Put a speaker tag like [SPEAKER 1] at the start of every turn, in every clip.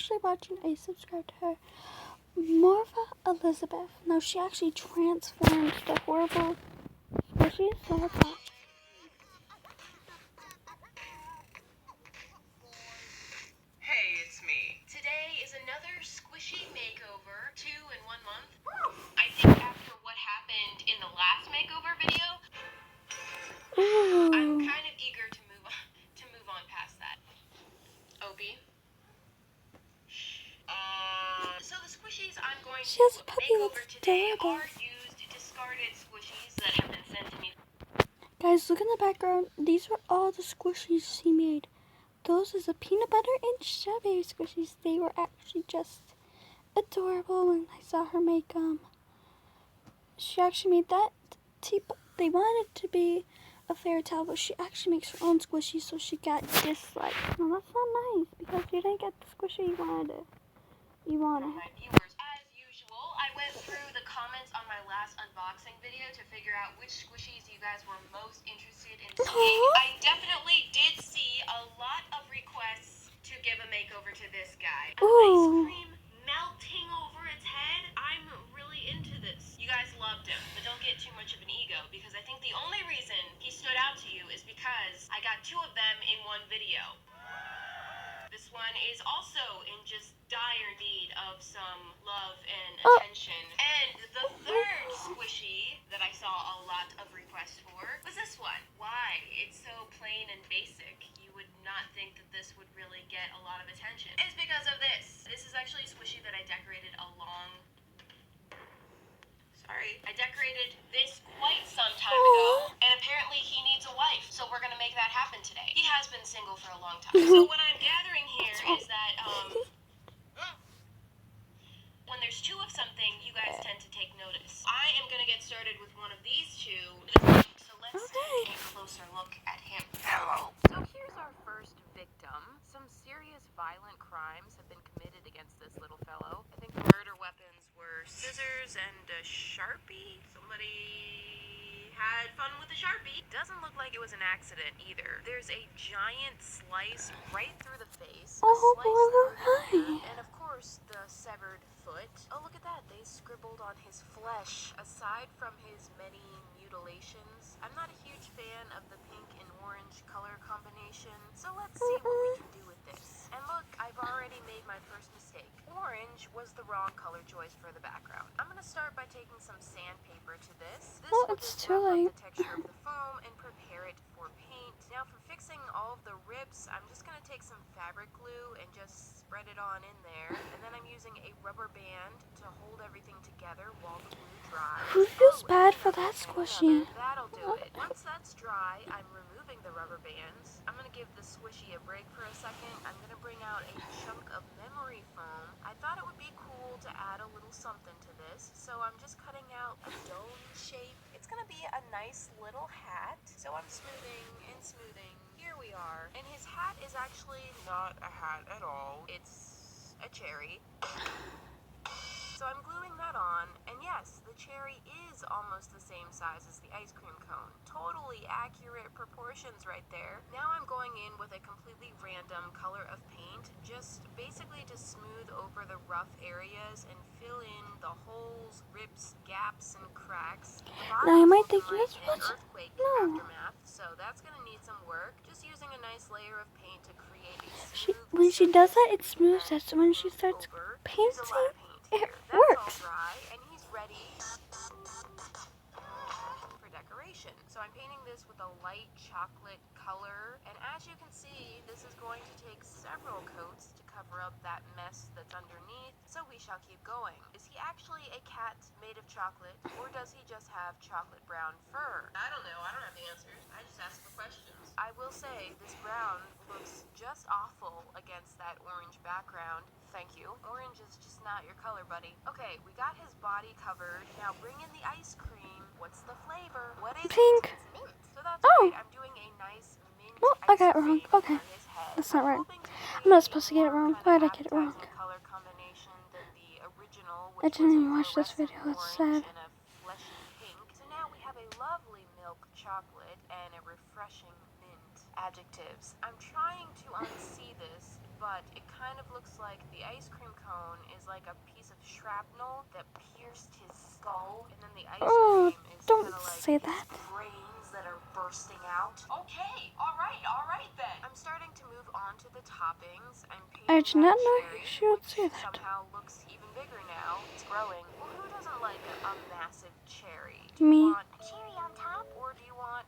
[SPEAKER 1] actually watching a subscribe to her, Morva Elizabeth. Now she actually transformed the horrible squishies, so let's watch.
[SPEAKER 2] Hey, it's me. Today is another squishy makeover, 2 in 1 month. I think after what happened in the last makeover video, I'm kind of eager to move on past that. Opie. So the squishies I'm going to make over today are used discarded squishies that have been sent to me.
[SPEAKER 1] Guys, look in the background. These were all the squishies she made. Those is the peanut butter and strawberry squishies. They were actually just adorable when I saw her make them. She actually made that teapot. They wanted it to be a fairy tale, but she actually makes her own squishy, so she got disliked. Now that's not nice because you didn't get the squishy you wanted.
[SPEAKER 2] My viewers, as usual, I went through the comments on my last unboxing video to figure out which squishies you guys were most interested in seeing. I definitely did see a lot of requests to give a makeover to this guy. An ice cream melting over its head. I'm really into this. You guys loved him, but don't get too much of an ego because I think the only reason he stood out to you is because I got 2 of them in one video. This one is also in just dire need of some love and attention. And the third squishy that I saw a lot of requests for was this one. Why? It's so plain and basic. You would not think that this would really get a lot of attention. It's because of this. This is actually a squishy that I decorated I decorated this quite some time ago, and apparently he needs a wife, so we're gonna make that happen today. He has been single for a long time. So what I'm gathering here is that, when there's 2 of something, you guys tend to take notice. I am gonna get started with one of these 2. So let's take a closer look at him. Hello. So here's our first victim. Some serious violent crimes have been committed against this little fellow. I think the murder weapons were scissors and a Sharpie. Somebody had fun with a Sharpie. Doesn't look like it was an accident either. There's a giant slice right through the face, a slice through the ear, and of course the severed foot. Oh, look at that. They scribbled on his flesh. Aside from his many mutilations, I'm not a huge fan of the pink and orange color combination, so let's see what we can do with this. And look, I've already made my first mistake. Orange was the wrong color choice for the background. I'm going to start by taking some sandpaper to this. This will just rough up the texture of the foam and prepare it for paint. Now for fixing all of the rips, I'm just going to take some fabric glue and just spread it on in there. And then I'm using a rubber band to hold everything together while the glue dries.
[SPEAKER 1] Who feels bad for that squishy?
[SPEAKER 2] That'll do it. Once that's dry, I'm removing the rubber bands. I'm going to give the squishy a break for a second. I'm going to bring out a chunk of memory foam. I thought it would be cool to add a little something to this, so I'm just cutting out a dome shape. It's going to be a nice little hat. So I'm smoothing and smoothing. Here we are. And his hat is actually not a hat at all. It's a cherry. So I'm gluing that on, and yes, the cherry is almost the same size as the ice cream cone. Totally accurate proportions right there. Now I'm going in with a completely random color of paint, just basically to smooth over the rough areas and fill in the holes, rips, gaps, and cracks.
[SPEAKER 1] Now you might think this was
[SPEAKER 2] earthquake aftermath, so that's going to need some work. Just using a nice layer of paint to create a smooth
[SPEAKER 1] when she does that, it smooths it. So when she starts painting, it works.
[SPEAKER 2] Dry, and he's ready for decoration. So I'm painting this with a light chocolate color, and as you can see, this is going to take several coats to cover up that mess that's underneath, so we shall keep going. Is he actually a cat made of chocolate, or does he just have chocolate brown fur? I don't know. I don't have the answers. I just ask for questions. I will say, this brown looks just awful against that orange background. Thank you. Orange is just not your color, buddy. Okay, we got his body covered. Now bring in the ice cream. What's the flavor? What is
[SPEAKER 1] pink?
[SPEAKER 2] It? It's mint. So that's right. I'm doing a nice mint
[SPEAKER 1] I got it wrong. Okay. That's not right. I'm not supposed to get it wrong. Why did I get it wrong?
[SPEAKER 2] Color combination than the original,
[SPEAKER 1] I didn't even watch this video. It's sad.
[SPEAKER 2] And a fleshy pink. So now we have a lovely milk chocolate and a refreshing mint. Adjectives. I'm trying to unsee this, but it kind of looks like the ice cream cone is like a piece of shrapnel that pierced his skull, and then the ice cream is
[SPEAKER 1] don't
[SPEAKER 2] kind of like
[SPEAKER 1] say
[SPEAKER 2] his
[SPEAKER 1] that.
[SPEAKER 2] brains that are bursting out. Okay, all right then. I'm starting to move on to the toppings. I'm
[SPEAKER 1] I
[SPEAKER 2] painting
[SPEAKER 1] did not
[SPEAKER 2] that
[SPEAKER 1] know
[SPEAKER 2] cherry,
[SPEAKER 1] you should
[SPEAKER 2] which
[SPEAKER 1] say that.
[SPEAKER 2] somehow looks even bigger now. It's growing. Well, who doesn't like a massive cherry? Do
[SPEAKER 1] Me.
[SPEAKER 2] you want cherry on top, or do you want...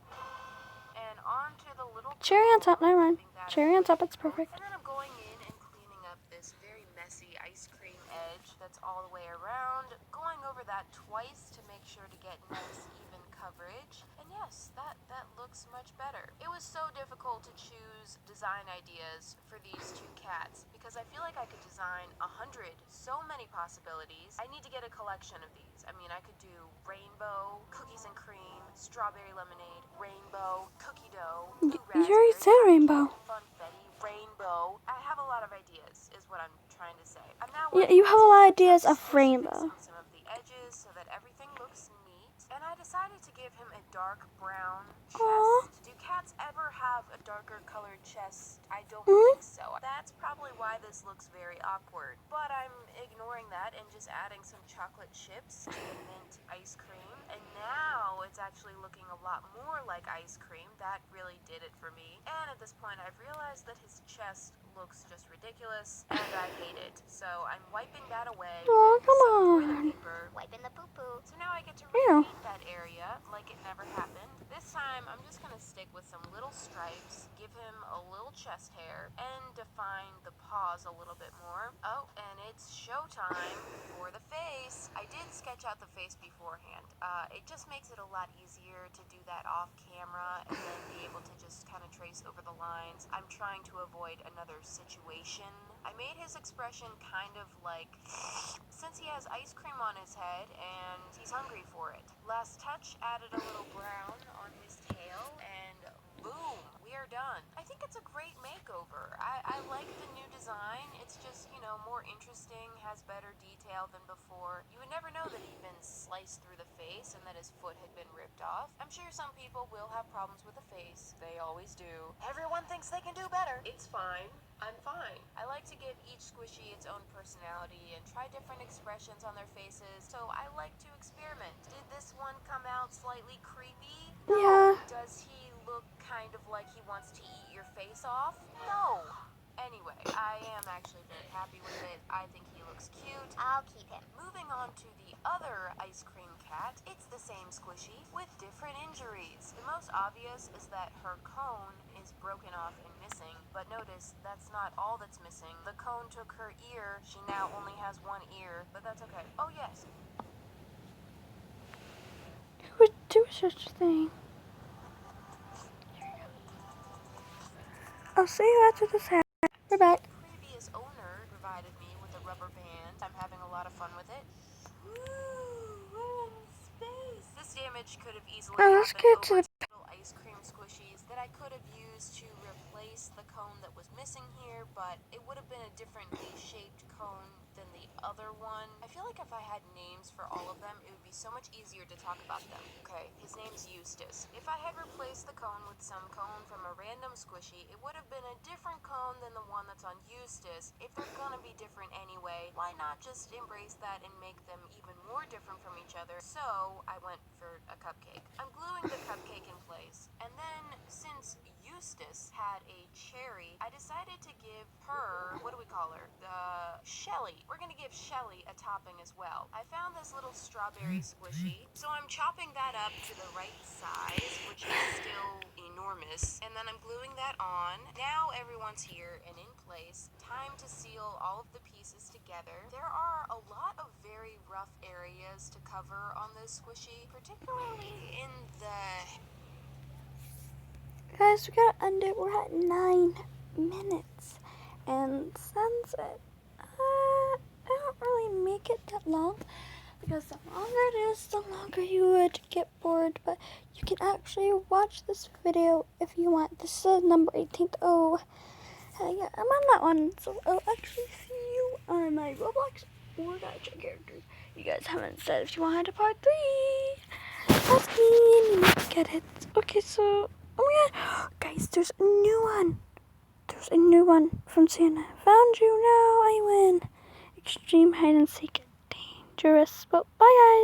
[SPEAKER 2] And onto the little
[SPEAKER 1] Cherry on top, never mind.
[SPEAKER 2] giving that a
[SPEAKER 1] Cherry on top,
[SPEAKER 2] good
[SPEAKER 1] it's perfect.
[SPEAKER 2] And then I'm going in and cleaning up this very messy ice cream edge that's all the way around, going over that twice to make sure to get nice even coverage. And yes, that looks much better. It was so difficult to choose design ideas for these two cats because I feel like I could design 100, so many possibilities. I need to get a collection of these. I mean, I could do rainbow, cookies and cream, strawberry lemonade, rainbow, cookie dough, blue
[SPEAKER 1] You already
[SPEAKER 2] raspberry,
[SPEAKER 1] said rainbow.
[SPEAKER 2] funfetti, rainbow. I have a lot of ideas, is what I'm trying to say. I'm now
[SPEAKER 1] Yeah, you have a lot of ideas of rainbow.
[SPEAKER 2] some of the edges so that everything looks neat. And I decided to give him a dark brown chest.
[SPEAKER 1] Aww.
[SPEAKER 2] Do cats ever have a darker colored chest? I don't
[SPEAKER 1] Mm-hmm.
[SPEAKER 2] think so. That's probably why this looks very awkward. But I'm ignoring that and just adding some chocolate chips to the mint ice cream. And now it's actually looking a lot more like ice cream. That really did it for me. And at this point I've realized that his chest looks just ridiculous and I hate it. So I'm wiping that away
[SPEAKER 1] Oh,
[SPEAKER 2] with
[SPEAKER 1] come
[SPEAKER 2] some toilet
[SPEAKER 1] on.
[SPEAKER 2] paper, wiping the poo-poo. So now I get to
[SPEAKER 1] Ew.
[SPEAKER 2] repaint that area like it never happened. This time I'm just gonna stick with some little stripes, give him a little chest hair, and define the paws a little bit more. Oh, and it's showtime for the face. I did sketch out the face beforehand. It just makes it a lot easier to do that off camera and then be able to just kind of trace over the lines. I'm trying to avoid another situation. I made his expression kind of like, since he has ice cream on his head and he's hungry for it. Last touch, added a little brown on his tail, and boom, we are done. I think it's a great makeover. I like the new design. It's just, you know, more interesting, has better detail than before. You would never know that he'd been sliced through the face and that his foot had been ripped off. I'm sure some people will have problems with the face. They always do. Everyone thinks they can do better. It's fine. I'm fine. I like to give each squishy its own personality and try different expressions on their faces, so I like to experiment. Did this one come out slightly creepy? No.
[SPEAKER 1] Yeah.
[SPEAKER 2] Does he look kind of like he wants to eat your face off? No. Anyway, I am actually very happy with it. I think he looks cute. I'll keep him. Moving on to the other ice cream cat, it's the same squishy with different injuries. The most obvious is that her cone is broken off and missing, but notice that's not all that's missing. The cone took her ear. She now only has one ear, but that's okay. Oh yes.
[SPEAKER 1] Who would do such a thing? I'll see you after this happens. We're back.
[SPEAKER 2] Previous owner provided me with a rubber band. I'm having a lot of fun with it. Woo! We're in space! This damage could have easily
[SPEAKER 1] Let's
[SPEAKER 2] happened
[SPEAKER 1] get to
[SPEAKER 2] over
[SPEAKER 1] the...
[SPEAKER 2] little ice cream squishies that I could have used to replace the cone that was missing here, but it would have been a differently shaped cone than the other one. I feel like if I had names for all of them, it would be so much easier to talk about them. Okay, his name's Eustace. If I had replaced the cone with some cone from a random squishy, it would have been a different cone than the one that's on Eustace. If they're gonna be different anyway, why not just embrace that and make them even more different from each other? So I went for a cupcake. I'm gluing the cupcake in place, and then since Eustace had a cherry, I decided to give her, what do we call her? Shelly. We're gonna give Shelly a topping as well. I found this little strawberry squishy, so I'm chopping that up to the right size, which is still enormous, and then I'm gluing that on. Now everyone's here and in place. Time to seal all of the pieces together. There are a lot of very rough areas to cover on this squishy, particularly in the...
[SPEAKER 1] Guys, we gotta end it. We're at 9 minutes. And since I don't really make it that long, because the longer it is, the longer you would get bored. But you can actually watch this video if you want. This is number 18. Oh, yeah, I'm on that one. So I'll actually see you on my Roblox or Gacha characters. You guys haven't said if you wanted a part 3. Ask me and you might get it. Okay, so, oh my god, guys, there's a new one. There's a new one from Santa. Found you, now I win. Extreme hide and seek. Dangerous. But bye guys.